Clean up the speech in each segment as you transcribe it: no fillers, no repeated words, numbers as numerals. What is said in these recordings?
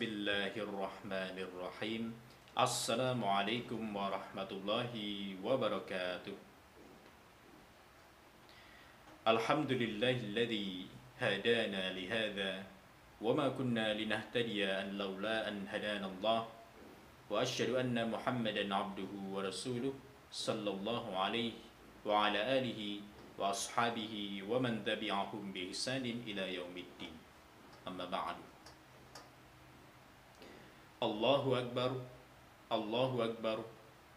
Bismillahirrahmanirrahim. Assalamualaikum warahmatullahi wabarakatuh. Alhamdulillahilladzi hadana lihadza wa ma kunna linahtadiya an laula an hadana Allah. Wa asyhadu anna Muhammadan abduhu wa rasuluh sallallahu alaihi wa ala alihi wa ashabihi wa man tabi'ahum bi ihsanin ila yaumiddin. Amma ba'du. Allahu Akbar, Allahu Akbar,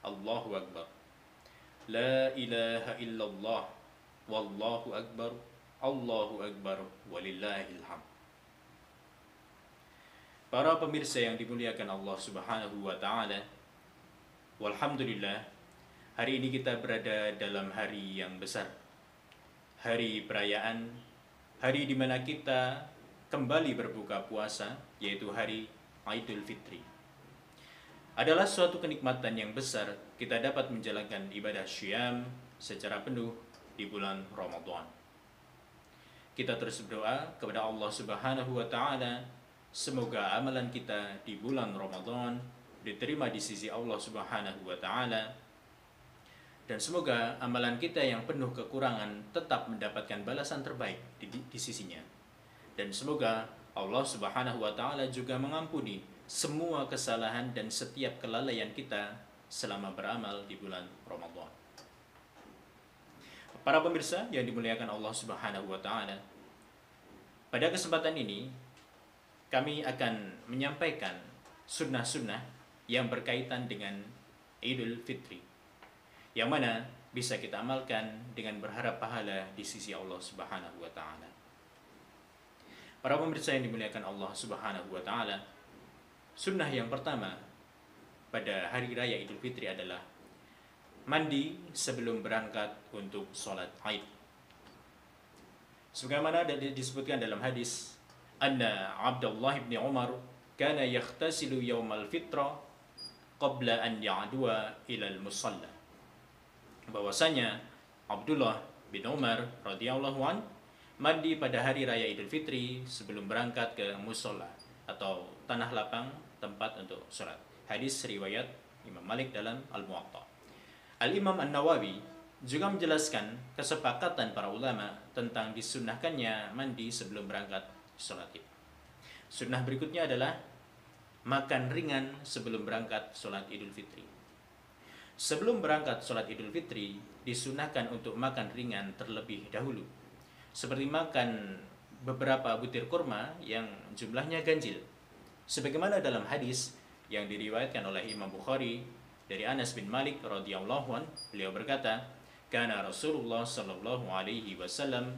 Allahu Akbar. La ilaha illallah, wallahu Akbar, Allahu Akbar, walillahil hamd. Para pemirsa yang dimuliakan Allah Subhanahu wa Ta'ala, walhamdulillah, hari ini kita berada dalam hari yang besar, hari perayaan, hari di mana kita kembali berbuka puasa, yaitu hari Idul Fitri. Adalah suatu kenikmatan yang besar kita dapat menjalankan ibadah syiyam secara penuh di bulan Ramadan. Kita terus berdoa kepada Allah Subhanahu wa Ta'ala, semoga amalan kita di bulan Ramadan diterima di sisi Allah Subhanahu wa Ta'ala, dan semoga amalan kita yang penuh kekurangan tetap mendapatkan balasan terbaik di sisinya. Dan semoga Allah Subhanahu wa Ta'ala juga mengampuni semua kesalahan dan setiap kelalaian kita selama beramal di bulan Ramadan. Para pemirsa yang dimuliakan Allah Subhanahu wa Ta'ala, pada kesempatan ini kami akan menyampaikan sunnah-sunnah yang berkaitan dengan Idul Fitri, yang mana bisa kita amalkan dengan berharap pahala di sisi Allah Subhanahu wa Ta'ala. Para pemirsa yang dimuliakan Allah Subhanahu wa Ta'ala, sunnah yang pertama pada hari raya Idul Fitri adalah mandi sebelum berangkat untuk sholat Id. Sebagaimana disebutkan dalam hadis, anna Abdullah bin Umar kana yakhtasilu yaumal fitra qabla an ya'dua ilal musalla. Bahwasanya Abdullah bin Umar radhiyallahu an mandi pada hari raya Idul Fitri sebelum berangkat ke musola atau tanah lapang tempat untuk sholat. Hadis riwayat Imam Malik dalam Al-Muwatta. Al-Imam An-Nawawi juga menjelaskan kesepakatan para ulama tentang disunnahkannya mandi sebelum berangkat sholat Id. Sunnah berikutnya adalah makan ringan sebelum berangkat sholat Idul Fitri. Sebelum berangkat sholat Idul Fitri, disunnahkan untuk makan ringan terlebih dahulu, seperti makan beberapa butir kurma yang jumlahnya ganjil. Sebagaimana dalam hadis yang diriwayatkan oleh Imam Bukhari dari Anas bin Malik radhiyallahu an, beliau berkata, "Kana Rasulullah sallallahu alaihi wasallam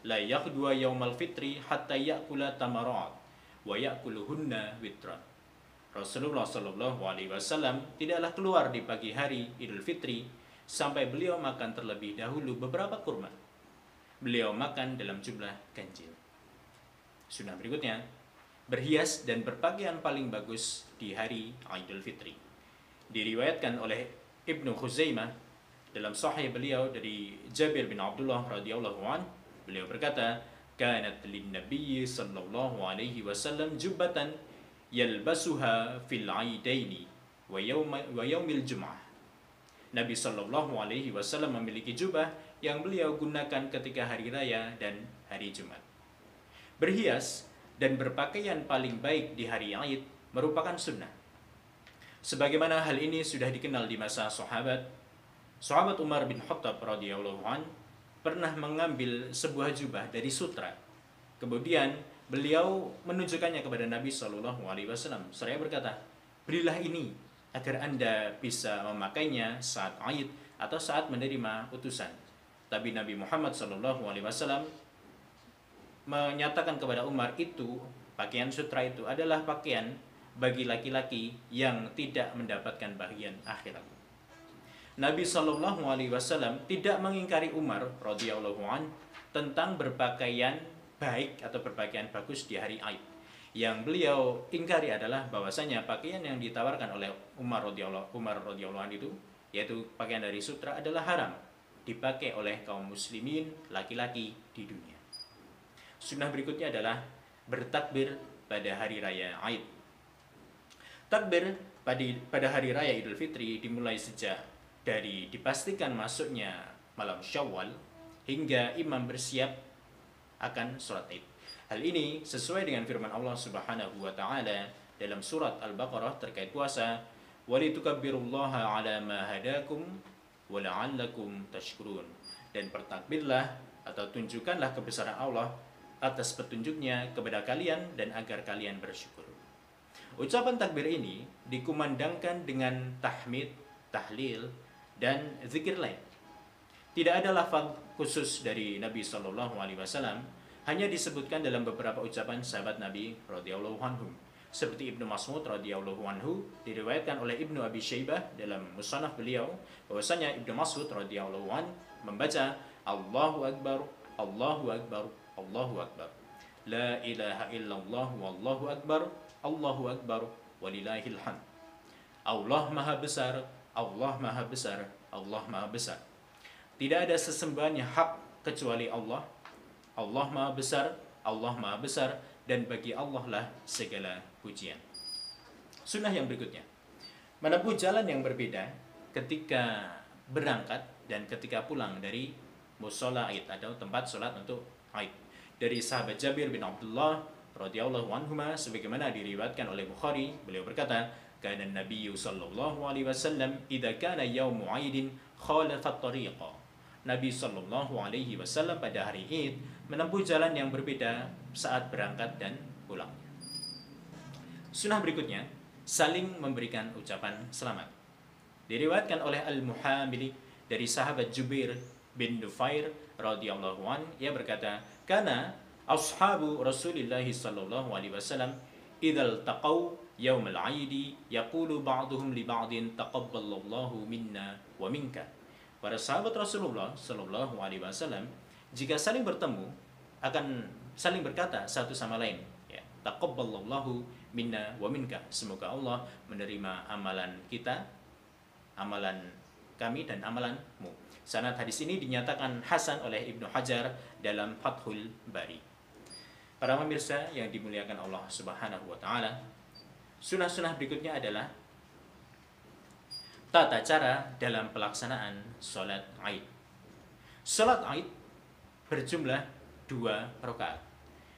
la yaqdwa yaumal fitri hatta ya'kula tamarat wa ya'kuluhunna witran." Rasulullah sallallahu alaihi wasallam tidaklah keluar di pagi hari Idul Fitri sampai beliau makan terlebih dahulu beberapa kurma. Beliau makan dalam jumlah ganjil. Sunnah berikutnya, berhias dan berpakaian paling bagus di hari Idul Fitri. Diriwayatkan oleh Ibnu Khuzaimah dalam sahih beliau dari Jabir bin Abdullah radhiyallahu an, beliau berkata, "Kanat lin-nabiy sallallahu alaihi wasallam jubbatan yalbasuha fil 'aidaini wa yaumil jum'ah." Nabi sallallahu alaihi wasallam memiliki jubah yang beliau gunakan ketika hari raya dan hari Jumat. Berhias dan berpakaian paling baik di hari Id merupakan sunnah. Sebagaimana hal ini sudah dikenal di masa sahabat Umar bin Khattab radhiyallahu an pernah mengambil sebuah jubah dari sutra. Kemudian beliau menunjukkannya kepada Nabi sallallahu alaihi wasallam. Seraya berkata, "Belilah ini agar Anda bisa memakainya saat Id atau saat menerima utusan." Tapi Nabi Muhammad SAW menyatakan kepada Umar, itu pakaian sutra itu adalah pakaian bagi laki-laki yang tidak mendapatkan bahagian akhirat. Nabi SAW tidak mengingkari Umar radhiyallahu an tentang berpakaian baik atau berpakaian bagus di hari Id. Yang beliau ingkari adalah bahwasanya pakaian yang ditawarkan oleh Umar radhiyallahu an itu, yaitu pakaian dari sutra, adalah haram dipakai oleh kaum muslimin laki-laki di dunia. Sunnah berikutnya adalah bertakbir pada hari raya Id. Takbir pada hari raya Idul Fitri dimulai sejak dari dipastikan masuknya malam Syawal hingga imam bersiap akan sholat Id. Hal ini sesuai dengan firman Allah Subhanahu wa taala dalam surat Al-Baqarah terkait puasa, "Walitukabbirullaha 'ala ma hadakum wa la'allakum tashkurun." Dan bertakbirlah atau tunjukkanlah kebesaran Allah atas petunjuknya kepada kalian dan agar kalian bersyukur. Ucapan takbir ini dikumandangkan dengan tahmid, tahlil, dan zikir lain. Tidak ada lafaz khusus dari Nabi Shallallahu Alaihi Wasallam, hanya disebutkan dalam beberapa ucapan sahabat Nabi radhiyallahu anhum. Seperti Ibnu Mas'ud radhiyallahu anhu diriwayatkan oleh Ibnu Abi Syaibah dalam musannaf beliau bahwasanya Ibnu Mas'ud radhiyallahu anhu membaca Allahu Akbar, Allahu Akbar, Allahu Akbar. La ilaha illallah wallahu akbar, Allahu akbar walillahil hamd. Allah Maha Besar, Allah Maha Besar, Allah Maha Besar. Tidak ada sesembahan yang hak kecuali Allah. Allah Maha Besar, Allah Maha Besar, dan bagi Allah lah segala pujian. Sunnah yang berikutnya, menempuh jalan yang berbeda ketika berangkat dan ketika pulang dari mushola Id atau tempat sholat untuk Id. Dari sahabat Jabir bin Abdullah radhiyallahu anhuma sebagaimana diriwayatkan oleh Bukhari, beliau berkata, "Kana an-nabiy sallallahu alaihi wasallam idza kana yaumu 'aidin khalafa at-tariqa." Nabi sallallahu alaihi wasallam pada hari Id menempuh jalan yang berbeda saat berangkat dan pulang. Sunnah berikutnya, saling memberikan ucapan selamat. Diriwayatkan oleh Al-Muhamili dari sahabat Jubair bin Nufair radhiyallahu an, ia berkata, "Kana ashabu Rasulillah sallallahu alaihi wasallam idzal taqaw yaumal 'aidi yaqulu ba'duhum li ba'din taqabbalallahu minna wa minka." Para sahabat Rasulullah sallallahu alaihi wasallam jika saling bertemu akan saling berkata satu sama lain, ya, taqabbalallahu minna wa minka. Semoga Allah menerima amalan kita, amalan kami dan amalanmu. Sanad hadis ini dinyatakan hasan oleh Ibnu Hajar dalam Fathul Bari. Para pemirsa yang dimuliakan Allah Subhanahu wa taala, sunnah-sunnah berikutnya adalah tata cara dalam pelaksanaan sholat Id. Sholat Id berjumlah 2 rakaat.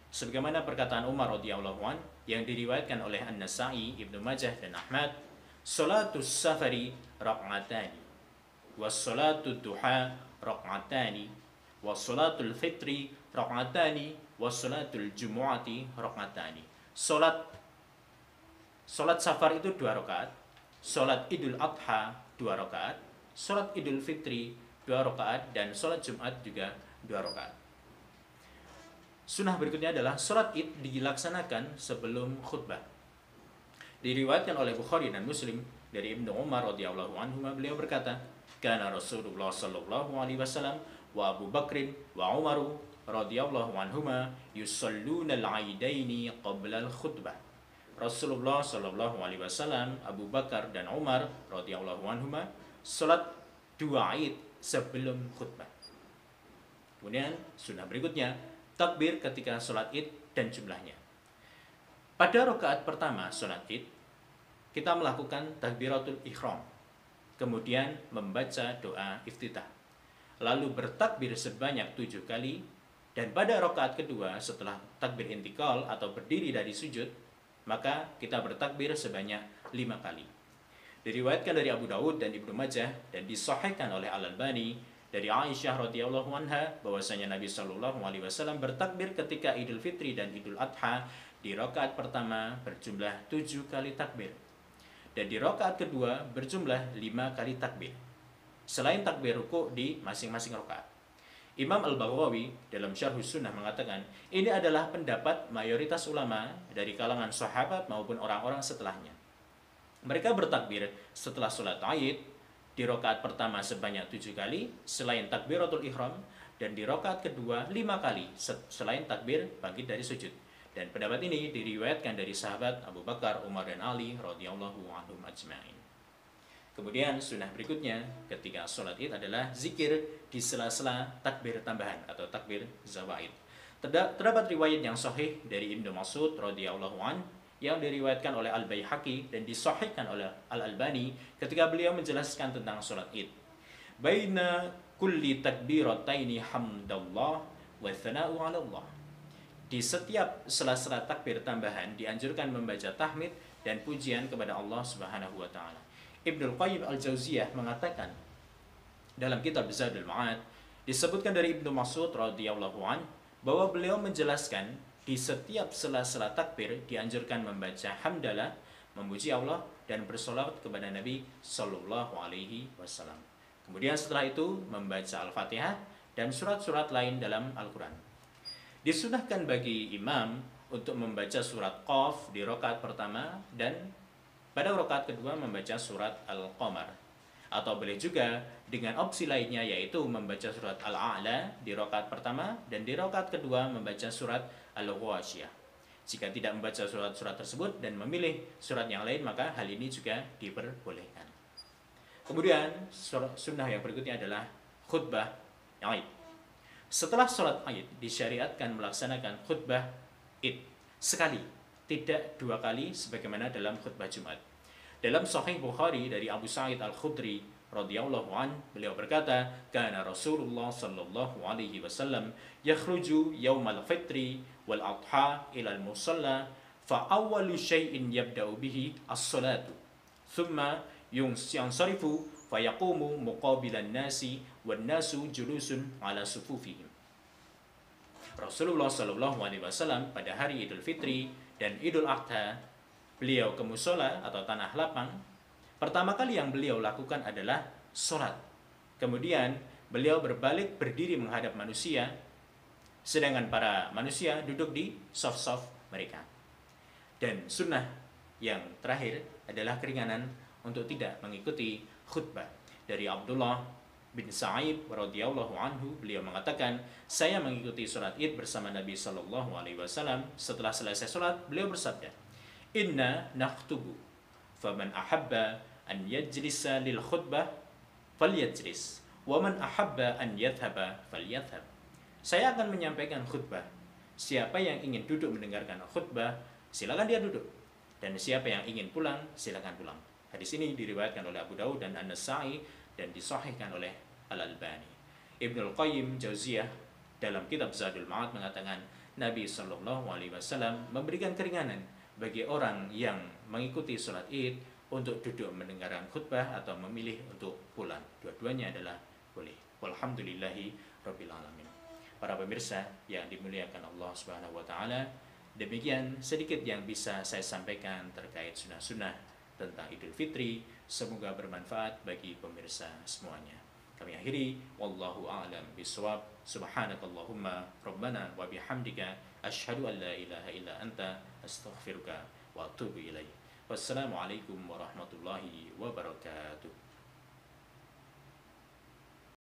Sebagaimana perkataan Umar radhiyallahu an yang diriwayatkan oleh An-Nasa'i, Ibnu Majah dan Ahmad, "Sholatus safari rak'atani, was sholatud duha rak'atani, was sholatul fitri rak'atani, was sholatul jumu'ati rak'atani." Sholat safar itu 2 rakaat, sholat Idul Adha 2 rakaat, sholat Idul Fitri 2 rakaat, dan sholat Jumat juga 2 rakaat. Sunnah berikutnya adalah sholat Id dilaksanakan sebelum khutbah. Diriwayatkan oleh Bukhari dan Muslim dari Ibnu Umar radhiyallahu anhu, beliau berkata, "Kana Rasulullah sallallahu alaihi wasallam wa Abu Bakrin wa Umar radhiyallahu anhuma yusalluna al-aidaini qabla al-khutbah." Rasulullah sallallahu alaihi wasallam, Abu Bakar dan Umar radhiyallahu anhuma salat 2 Id sebelum khutbah. Kemudian sunnah berikutnya takbir ketika salat Id dan jumlahnya. Pada rakaat pertama salat Id kita melakukan takbiratul ihram, kemudian membaca doa iftitah, lalu bertakbir sebanyak 7 kali, dan pada rakaat kedua setelah takbir intikal atau berdiri dari sujud, maka kita bertakbir sebanyak 5 kali. Diriwayatkan dari Abu Dawud dan Ibnu Majah dan disahihkan oleh Al-Albani dari Aisyah radhiyallahu anha bahwasanya Nabi sallallahu alaihi wasallam bertakbir ketika Idul Fitri dan Idul Adha di rakaat pertama berjumlah 7 kali takbir, dan di rakaat kedua berjumlah 5 kali takbir, selain takbir ruku di masing-masing rakaat. Imam Al-Baghawi dalam Syarhus Sunnah mengatakan, ini adalah pendapat mayoritas ulama dari kalangan sahabat maupun orang-orang setelahnya. Mereka bertakbir setelah sholat Id di rakaat pertama sebanyak 7 kali selain takbiratul ihram, dan di rakaat kedua 5 kali selain takbir bangkit dari sujud. Dan pendapat ini diriwayatkan dari sahabat Abu Bakar, Umar, dan Ali radhiyallahu anhum ajma'in. Kemudian sunnah berikutnya ketika sholat Id adalah zikir di sela-sela takbir tambahan atau takbir zawaid. Terdapat riwayat yang sahih dari Ibnu Mas'ud radhiyallahu an yang diriwayatkan oleh Al-Baihaqi dan disahihkan oleh Al-Albani ketika beliau menjelaskan tentang salat Id. Baina kulli takbirataini hamdallah wa thana'u 'ala Allah. Di setiap sela-sela takbir tambahan dianjurkan membaca tahmid dan pujian kepada Allah Subhanahu wa taala. Ibnu Qayyim Al-Jauziyah mengatakan dalam kitab Zadul Ma'ad disebutkan dari Ibnu Mas'ud radhiyallahu an bahwa beliau menjelaskan di setiap sela-sela takbir dianjurkan membaca hamdalah, memuji Allah dan bersolawat kepada Nabi Sallallahu Alaihi Wasallam. Kemudian setelah itu membaca Al-Fatihah dan surat-surat lain dalam Al-Quran. Disunahkan bagi imam untuk membaca surat Qaf di rakaat pertama dan pada rakaat kedua membaca surat Al-Qamar. Atau boleh juga dengan opsi lainnya yaitu membaca surat Al-A'la di rakaat pertama dan di rakaat kedua membaca surat Al-Ghashiyah. Jika tidak membaca surat-surat tersebut dan memilih surat yang lain maka hal ini juga diperbolehkan. Kemudian sunnah yang berikutnya adalah khutbah Id. Setelah sholat Id disyariatkan melaksanakan khutbah Id sekali, tidak dua kali sebagaimana dalam khutbah Jumat. Dalam Sahih Bukhari dari Abu Sa'id Al-Khudri radhiyallahu an, beliau berkata, "Kana Rasulullah sallallahu alaihi wasallam yakhruju yaumal fitri wal adha ila al-musalla fa awwalu syai'in yabda'u bihi as-salatu. Thumma yansarifu fa yaqumu muqabilan nasi wan nasu julusun ala sufufihim." Rasulullah sallallahu alaihi wasallam pada hari Idul Fitri dan Idul Adha beliau ke musola atau tanah lapang. Pertama kali yang beliau lakukan adalah sholat. Kemudian beliau berbalik berdiri menghadap manusia, sedangkan para manusia duduk di saf-saf mereka. Dan sunnah yang terakhir adalah keringanan untuk tidak mengikuti khutbah. Dari Abdullah bin Sa'ib radhiyallahu anhu, beliau mengatakan, saya mengikuti sholat Id bersama Nabi Sallallahu Alaihi Wasallam. Setelah selesai sholat, beliau bersabda, "Inna nakhtubu, faman ahabba an yajlisa lil khutbah falyajlis, wa man ahabba an yadhhaba falyadhhab." Saya akan menyampaikan khutbah. Siapa yang ingin duduk mendengarkan khutbah, silakan dia duduk. Dan siapa yang ingin pulang, silakan pulang. Hadis ini diriwayatkan oleh Abu Daud dan An-Nasa'i dan disahihkan oleh Al-Albani. Ibnu Qayyim Jauziyah dalam kitab Zadul Ma'ad mengatakan, Nabi Sallallahu Alaihi Wasallam memberikan keringanan bagi orang yang mengikuti sholat Id untuk duduk mendengarkan khutbah atau memilih untuk pulang. Dua-duanya adalah boleh. Walhamdulillahi rabbil alamin. Para pemirsa yang dimuliakan Allah Subhanahu wa taala, demikian sedikit yang bisa saya sampaikan terkait sunnah-sunnah tentang Idul Fitri. Semoga bermanfaat bagi pemirsa semuanya. Kami akhiri, wallahu a'lam bishawab. Subhanakallahumma rabbana wa bihamdika asyhadu an la ilaha illa anta astaghfiruka wa atubu ilaik. Wassalamualaikum warahmatullahi wabarakatuh.